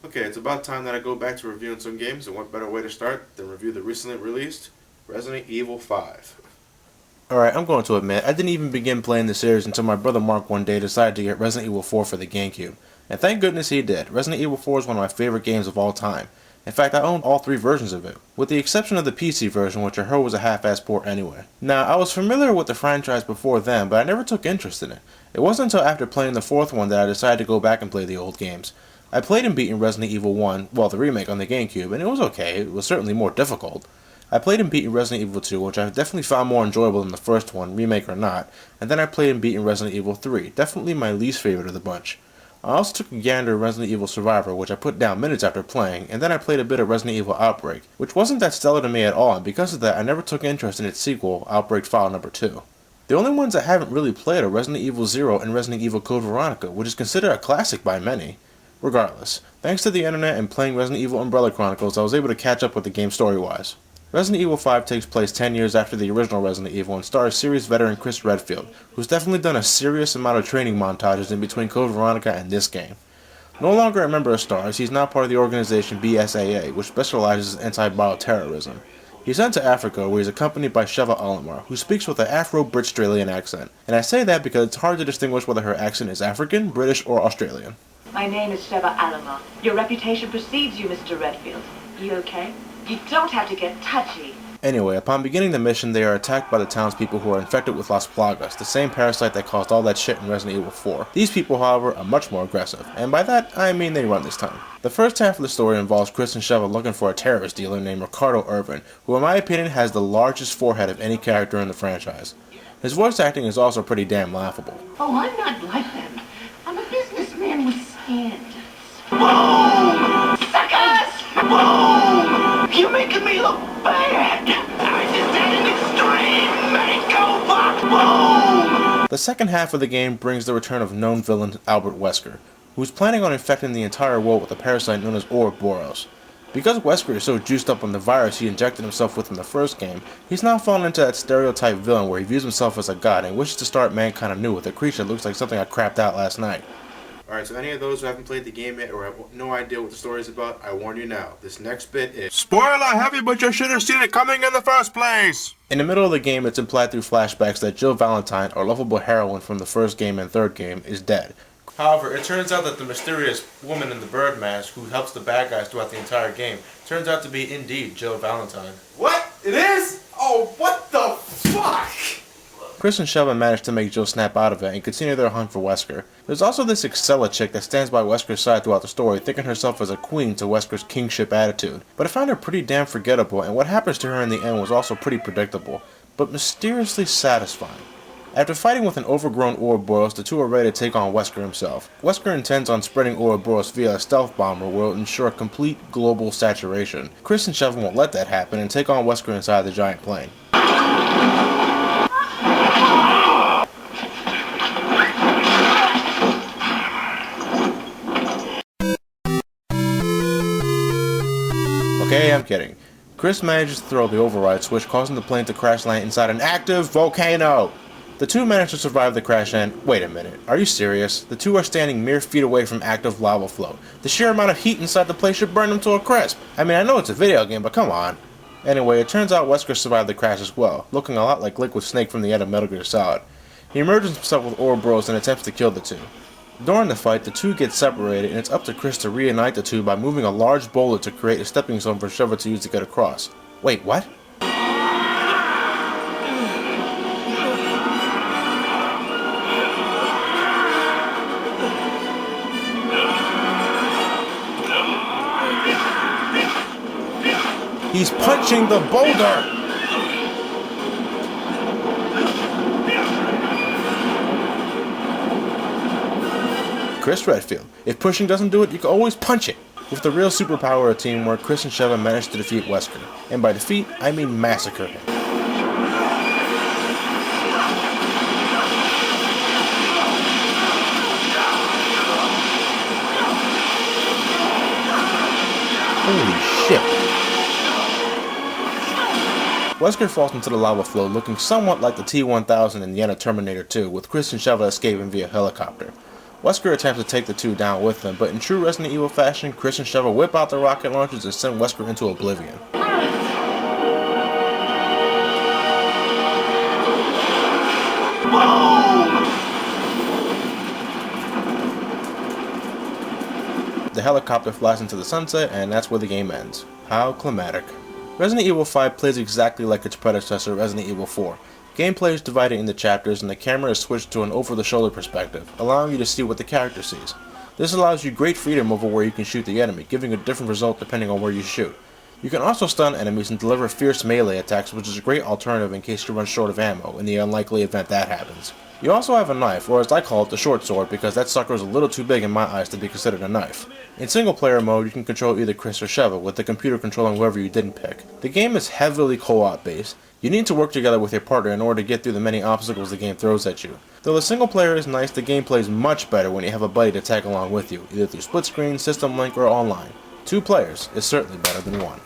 Okay, it's about time that I go back to reviewing some games, and what better way to start than review the recently released Resident Evil 5. Alright, I'm going to admit, I didn't even begin playing the series until my brother Mark one day decided to get Resident Evil 4 for the GameCube. And thank goodness he did. Resident Evil 4 is one of my favorite games of all time. In fact, I own all three versions of it, with the exception of the PC version, which I heard was a half-ass port anyway. Now, I was familiar with the franchise before then, but I never took interest in it. It wasn't until after playing the fourth one that I decided to go back and play the old games. I played and beaten Resident Evil 1, well, the remake on the GameCube, and it was okay. It was certainly more difficult. I played and beaten Resident Evil 2, which I definitely found more enjoyable than the first one, remake or not, and then I played and beaten Resident Evil 3, definitely my least favorite of the bunch. I also took a gander at Resident Evil Survivor, which I put down minutes after playing, and then I played a bit of Resident Evil Outbreak, which wasn't that stellar to me at all, and because of that I never took interest in its sequel, Outbreak File Number 2. The only ones I haven't really played are Resident Evil 0 and Resident Evil Code Veronica, which is considered a classic by many. Regardless, thanks to the internet and playing Resident Evil Umbrella Chronicles, I was able to catch up with the game story-wise. Resident Evil 5 takes place 10 years after the original Resident Evil and stars series veteran Chris Redfield, who's definitely done a serious amount of training montages in between Code Veronica and this game. No longer a member of STARS, he's now part of the organization BSAA, which specializes in anti-bioterrorism. He's sent to Africa, where he's accompanied by Sheva Alomar, who speaks with an Afro-Brit-Australian accent. And I say that because it's hard to distinguish whether her accent is African, British, or Australian. My name is Sheva Alomar. Your reputation precedes you, Mr. Redfield. You okay? You don't have to get touchy. Anyway, upon beginning the mission, they are attacked by the townspeople who are infected with Las Plagas, the same parasite that caused all that shit in Resident Evil 4. These people, however, are much more aggressive, and by that, I mean they run this time. The first half of the story involves Chris and Sheva looking for a terrorist dealer named Ricardo Irvin, who in my opinion has the largest forehead of any character in the franchise. His voice acting is also pretty damn laughable. Oh, I'm not like them. I'm a businessman with standards. Whoa! Suckers! Whoa! You're making me look bad! I just had an extreme makeover! Whoa! The second half of the game brings the return of known villain Albert Wesker, who's planning on infecting the entire world with a parasite known as Ouroboros. Because Wesker is so juiced up on the virus he injected himself with in the first game, he's now fallen into that stereotype villain where he views himself as a god and wishes to start mankind anew with a creature that looks like something I crapped out last night. Alright, so any of those who haven't played the game yet or have no idea what the story is about, I warn you now. This next bit is spoiler heavy, but you should have seen it coming in the first place! In the middle of the game, it's implied through flashbacks that Jill Valentine, our lovable heroine from the first game and third game, is dead. However, it turns out that the mysterious woman in the bird mask who helps the bad guys throughout the entire game turns out to be indeed Jill Valentine. What? It is? Oh, what the fuck? Chris and Sheva manage to make Jill snap out of it and continue their hunt for Wesker. There's also this Excella chick that stands by Wesker's side throughout the story, thinking herself as a queen to Wesker's kingship attitude. But I found her pretty damn forgettable, and what happens to her in the end was also pretty predictable, but mysteriously satisfying. After fighting with an overgrown Ouroboros, the two are ready to take on Wesker himself. Wesker intends on spreading Ouroboros via a stealth bomb where will ensure complete global saturation. Chris and Sheva won't let that happen and take on Wesker inside the giant plane. Okay, I'm kidding. Chris manages to throw the override switch, causing the plane to crash land inside an active volcano. The two manage to survive the crash and, wait a minute, are you serious? The two are standing mere feet away from active lava flow. The sheer amount of heat inside the place should burn them to a crisp. I mean, I know it's a video game, but come on. Anyway, it turns out Wesker survived the crash as well, looking a lot like Liquid Snake from the end of Metal Gear Solid. He emerges himself with Ouroboros and attempts to kill the two. During the fight, the two get separated, and it's up to Chris to reunite the two by moving a large boulder to create a stepping stone for Sheva to use to get across. Wait, what? He's punching the boulder! Chris Redfield. If pushing doesn't do it, you can always punch it. With the real superpower of teamwork, Chris and Sheva managed to defeat Wesker. And by defeat, I mean massacre him. Holy shit. Wesker falls into the lava flow looking somewhat like the T-1000 in the end of Terminator 2, with Chris and Sheva escaping via helicopter. Wesker attempts to take the two down with them, but in true Resident Evil fashion, Chris and Sheva whip out the rocket launchers and send Wesker into oblivion. The helicopter flies into the sunset, and that's where the game ends. How climatic. Resident Evil 5 plays exactly like its predecessor, Resident Evil 4. Gameplay is divided into chapters, and the camera is switched to an over-the-shoulder perspective, allowing you to see what the character sees. This allows you great freedom over where you can shoot the enemy, giving a different result depending on where you shoot. You can also stun enemies and deliver fierce melee attacks, which is a great alternative in case you run short of ammo, in the unlikely event that happens. You also have a knife, or as I call it, the short sword, because that sucker is a little too big in my eyes to be considered a knife. In single player mode, you can control either Chris or Sheva, with the computer controlling whoever you didn't pick. The game is heavily co-op based. You need to work together with your partner in order to get through the many obstacles the game throws at you. Though the single player is nice, the gameplay is much better when you have a buddy to tag along with you, either through split screen, system link, or online. 2 players is certainly better than 1.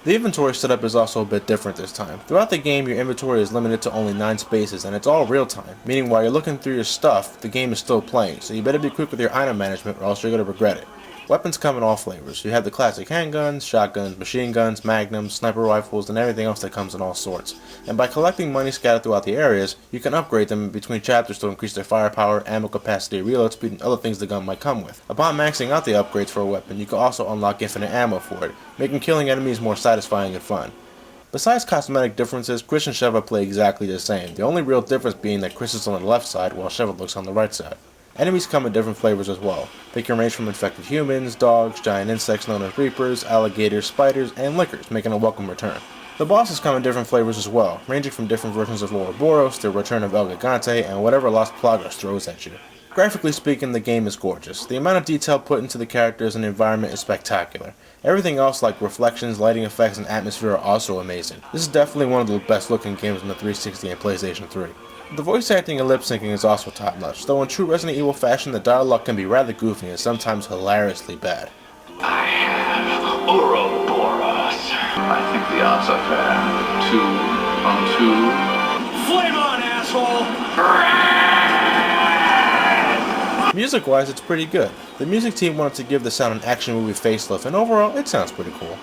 The inventory setup is also a bit different this time. Throughout the game, your inventory is limited to only 9 spaces, and it's all real time, meaning while you're looking through your stuff, the game is still playing, so you better be quick with your item management or else you're going to regret it. Weapons come in all flavors. You have the classic handguns, shotguns, machine guns, magnums, sniper rifles, and everything else that comes in all sorts. And by collecting money scattered throughout the areas, you can upgrade them in between chapters to increase their firepower, ammo capacity, reload speed, and other things the gun might come with. Upon maxing out the upgrades for a weapon, you can also unlock infinite ammo for it, making killing enemies more satisfying and fun. Besides cosmetic differences, Chris and Sheva play exactly the same, the only real difference being that Chris is on the left side while Sheva looks on the right side. Enemies come in different flavors as well. They can range from infected humans, dogs, giant insects known as reapers, alligators, spiders, and lickers, making a welcome return. The bosses come in different flavors as well, ranging from different versions of Ouroboros, the return of El Gigante, and whatever Las Plagas throws at you. Graphically speaking, the game is gorgeous. The amount of detail put into the characters and the environment is spectacular. Everything else like reflections, lighting effects, and atmosphere are also amazing. This is definitely one of the best looking games on the 360 and PlayStation 3. The voice acting and lip syncing is also top notch, though in true Resident Evil fashion the dialogue can be rather goofy and sometimes hilariously bad. I have Ouroboros. I think the odds are fair. 2 on 2. Flame on, asshole! Music-wise, it's pretty good. The music team wanted to give the sound an action movie facelift, and overall, it sounds pretty cool.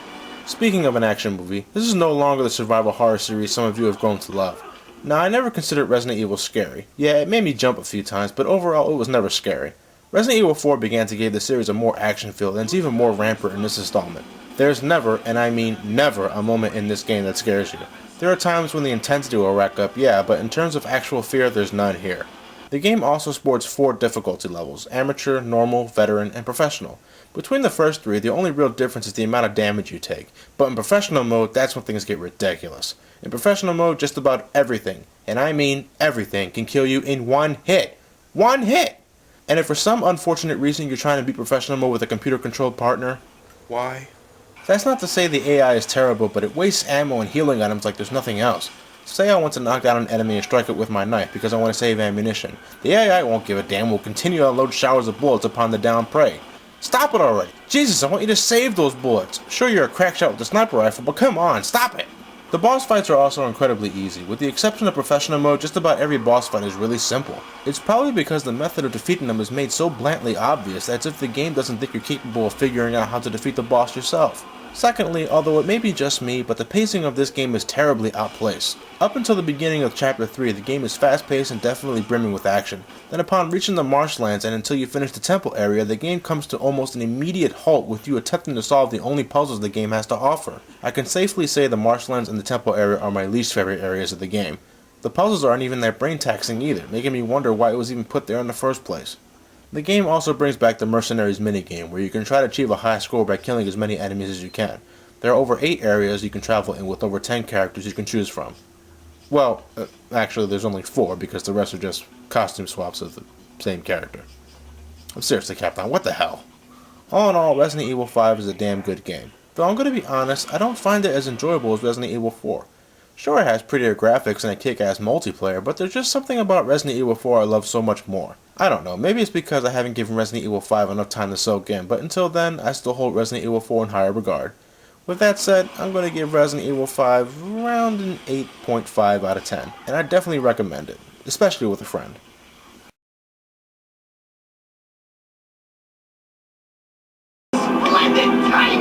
Speaking of an action movie, this is no longer the survival horror series some of you have grown to love. Now, I never considered Resident Evil scary. Yeah, it made me jump a few times, but overall it was never scary. Resident Evil 4 began to give the series a more action feel, and it's even more rampant in this installment. There's never, and I mean never, a moment in this game that scares you. There are times when the intensity will rack up, yeah, but in terms of actual fear, there's none here. The game also sports 4 difficulty levels: amateur, normal, veteran, and professional. Between the first 3, the only real difference is the amount of damage you take, but in professional mode, that's when things get ridiculous. In professional mode, just about everything, and I mean everything, can kill you in 1 hit. 1 hit! And if for some unfortunate reason you're trying to beat professional mode with a computer-controlled partner, Why? that's not to say the AI is terrible, but it wastes ammo and healing items like there's nothing else. Say I want to knock down an enemy and strike it with my knife because I want to save ammunition. The AI won't give a damn, will continue to unload showers of bullets upon the downed prey. Stop it already! Jesus, I want you to save those bullets! Sure, you're a crack shot with a sniper rifle, but come on, stop it! The boss fights are also incredibly easy. With the exception of professional mode, just about every boss fight is really simple. It's probably because the method of defeating them is made so blatantly obvious that it's as if the game doesn't think you're capable of figuring out how to defeat the boss yourself. Secondly, although it may be just me, but the pacing of this game is terribly outplaced. Up until the beginning of Chapter 3, the game is fast-paced and definitely brimming with action. Then upon reaching the marshlands and until you finish the temple area, the game comes to almost an immediate halt with you attempting to solve the only puzzles the game has to offer. I can safely say the marshlands and the temple area are my least favorite areas of the game. The puzzles aren't even that brain-taxing either, making me wonder why it was even put there in the first place. The game also brings back the Mercenaries minigame, where you can try to achieve a high score by killing as many enemies as you can. There are over 8 areas you can travel in with over 10 characters you can choose from. Well, actually there's only 4 because the rest are just costume swaps of the same character. Seriously, Captain, what the hell? All in all, Resident Evil 5 is a damn good game. Though I'm going to be honest, I don't find it as enjoyable as Resident Evil 4. Sure, it has prettier graphics and a kick-ass multiplayer, but there's just something about Resident Evil 4 I love so much more. I don't know, maybe it's because I haven't given Resident Evil 5 enough time to soak in, but until then, I still hold Resident Evil 4 in higher regard. With that said, I'm going to give Resident Evil 5 around an 8.5 out of 10, and I definitely recommend it, especially with a friend.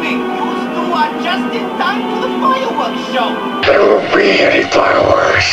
timing! You two are just in time for the fireworks show! There won't be any fireworks.